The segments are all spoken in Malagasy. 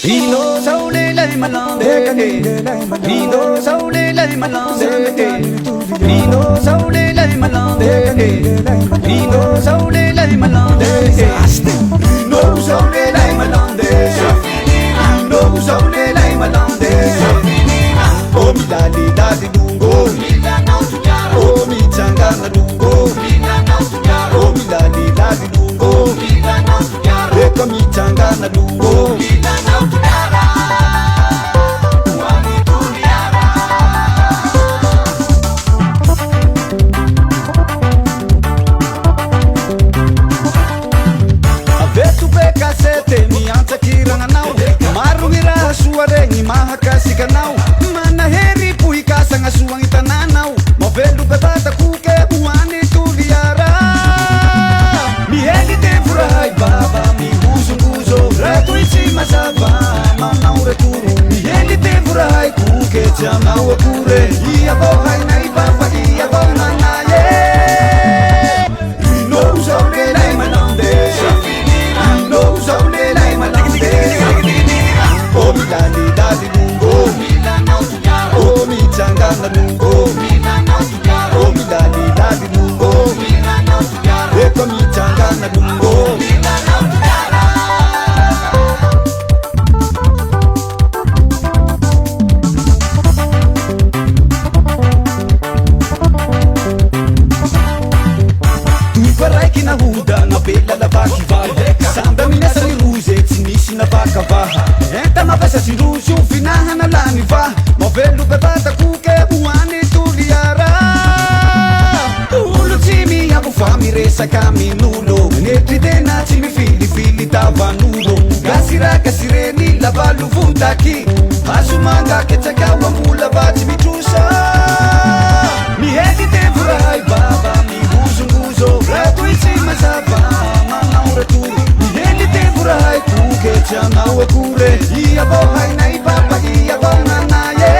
Rino saule lai malande, Rino saule lai malande, Rino saule lai malande, Rino saule lai malande, Rino saule lai malande, Rino saule lai malande. Oh mi dali dali lungo, oh mi changana lungo, oh mi dali dali lungo, eko mi changana lungo. Suareng mahakasi kanau mana heri puhi kasang asuang itananau mavelu bebata kuke buani tuliara mi heli te furai baba mi huzo ratu isi masava manau returu mi heli te furai kuke chamau akure ia bohai nai baba ia bonana ye no saule lai manande no saule lai manande. Oh mi dali dali lungo, oh mi changana lungo, oh mi dali dali lungo, eko mi changana lungo. Tu farai kina huda na bela la baki vai, samba minesa ni ruze tsinisi na baka vaha. Enta mapesa sirusu finahana lani va mavelu bebata kuke buani tuliara ulu timi abu fami resa kami nulo netri dena timi fili tava nulo gasire ni lavalu vundaki asumanga ketakawa mula bati mitusa mi hedi te furai baba mi huzo ratu isi masava manaura tu mi hedi te furai kuke chamawa kure ia bohai nai baba ia bonana ye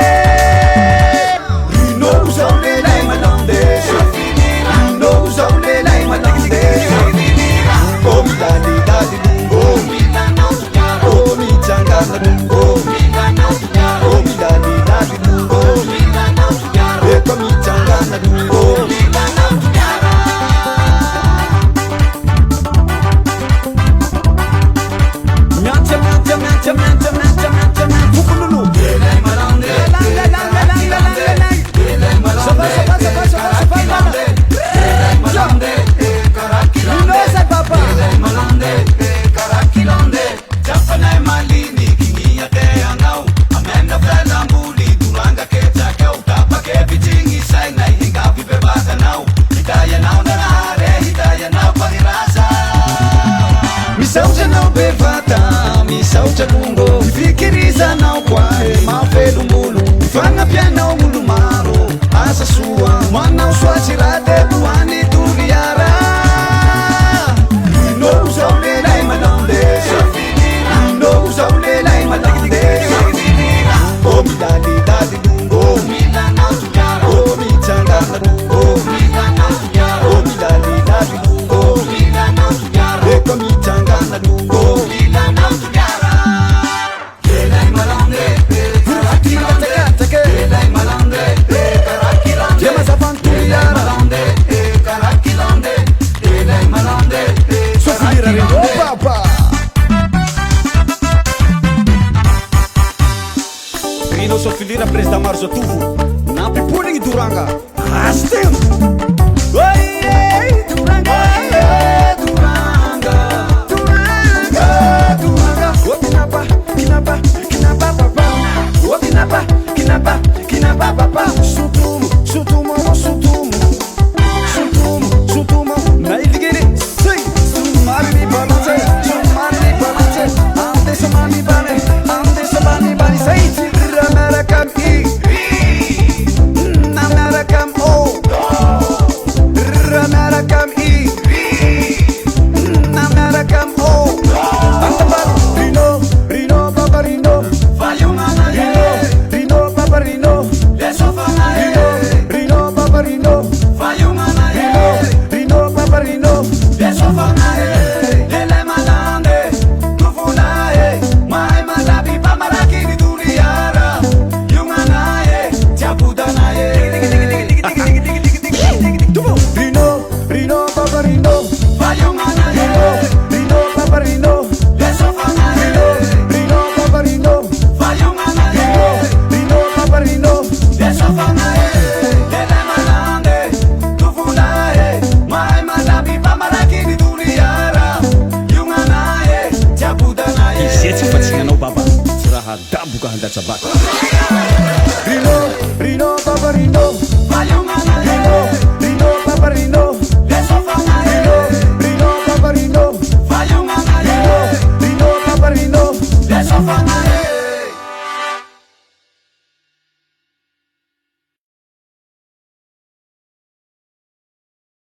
Rino saule lai malande Rino saule lai malande Oh mi dali dali lungo Oh mi changana lungo Oh mi dali dali lungo Eko mi changana lungo. Saucha lungo, fikiriza na ukwae mafelu mulu fanga piano mulu maro asa sua mwana uswachirate buani tuliara no saule lai malande no saule lai malande oh mi dali dali lungo oh mi changana lungo oh mi dali dali lungo eko mi changana lungo. Rino sofilira presta marzo tuvu napi puling duranga astem oye duranga kinapa papa sutumo na iligere sei sumari balance ande samani bane sei Ramarakam Namarakam oh Ramarakam Namarakam oh Rino Papa Rino Rino Papa Rino Rino Papa Rino Rino Papa Rino Lele malande, tu funae, mai Catsabaka